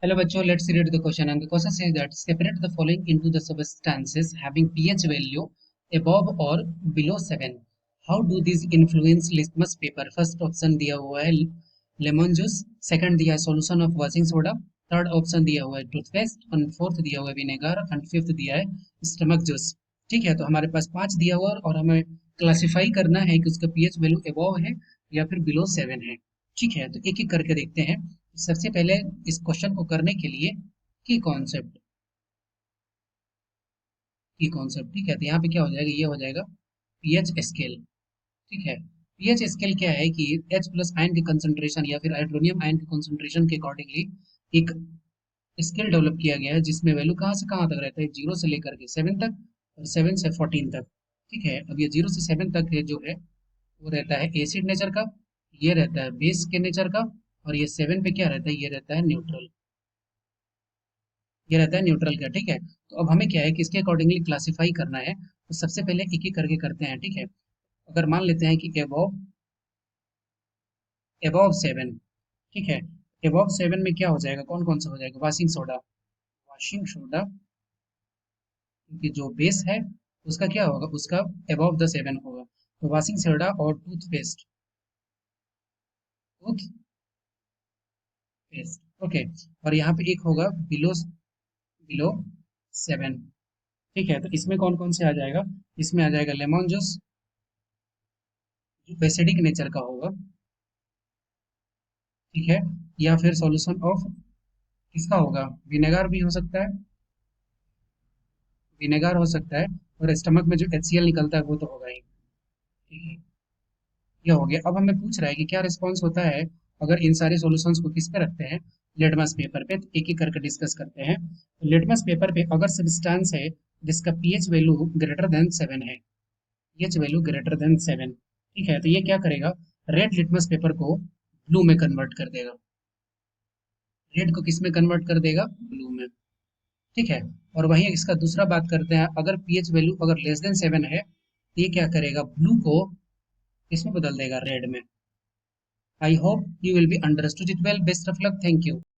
Hello bachcho, let's read the question and the question says that separate the following into the substances having pH value above or below 7. How do these influence litmus paper? First option दिया हुआ है lemon juice, second दिया है solution of washing soda, third option दिया हुआ है toothpaste and fourth दिया हुआ है vinegar and fifth दिया है stomach juice. ठीक है, तो हमारे पास 5 दिया हुआ है और हमें क्लासिफाई करना है कि उसका pH वैल्यू above है या फिर below 7 है. ठीक है, तो एक एक करके देखते हैं. सबसे पहले इस क्वेश्चन को करने के लिए की कॉन्सेप्ट ठीक है, तो यहाँ पे क्या हो जाएगा, ये हो जाएगा पीएच स्केल. ठीक है, पीएच स्केल क्या है कि H प्लस आयन की कंसंट्रेशन या फिर हाइड्रोनियम आयन की कंसंट्रेशन के अकॉर्डिंगली एक स्केल डेवलप किया गया है जिसमें वैल्यू कहाँ से कहाँ तक रहता है, 0 से लेकर के 7 तक और 7 से 14 तक. ठीक है, अब ये 0 से 7 तक है जो है वो रहता है एसिड नेचर का, ये रहता है बेस के नेचर का, और ये 7 पे क्या रहता है, ये रहता है न्यूट्रल. ये रहता है न्यूट्रल का. ठीक है, तो अब हमें क्या है कि इसके अकॉर्डिंगली क्लासिफाई करना है, तो सबसे पहले एक एक करके करते हैं. ठीक है, अगर मान लेते हैं कि एबव एबव 7. ठीक है, एबव 7 में क्या हो जाएगा, कौन कौन सा हो जाएगा, वॉशिंग सोडा क्योंकि जो बेस है उसका क्या होगा, उसका एबव द 7 होगा, तो वॉशिंग सोडा और टूथपेस्ट. ओके, और यहाँ पे एक होगा बिलो बिलो 7. ठीक है, तो इसमें कौन कौन से आ जाएगा, इसमें आ जाएगा लेमन जूस जो एसिडिक नेचर का होगा. ठीक है, या फिर सॉल्यूशन ऑफ किसका होगा, विनेगर भी हो सकता है, विनेगर हो सकता है, और स्टमक में जो HCl निकलता है वो तो होगा ही. ठीक है, ये हो गया. अब हमें पूछ रहा है कि क्या रिस्पॉन्स होता है अगर इन सारे सॉल्यूशंस को किस पे रखते हैं, लिटमस पेपर पे. तो एक एक करके डिस्कस करते हैं. तो लिटमस पेपर पे अगर सब्सटेंस है जिसका पीएच वैल्यू ग्रेटर देन 7 है, पीएच वैल्यू ग्रेटर देन 7, ठीक है, तो ये क्या करेगा, रेड लिटमस पेपर को ब्लू में कन्वर्ट कर देगा. रेड को किस में कन्वर्ट कर देगा, ब्लू में. ठीक है, और वहीं इसका दूसरा बात करते हैं, अगर पीएच वैल्यू अगर लेस देन 7 है तो ये क्या करेगा, ब्लू को इसमें बदल देगा, रेड में. I hope you will be understood it well. Best of luck. Thank you.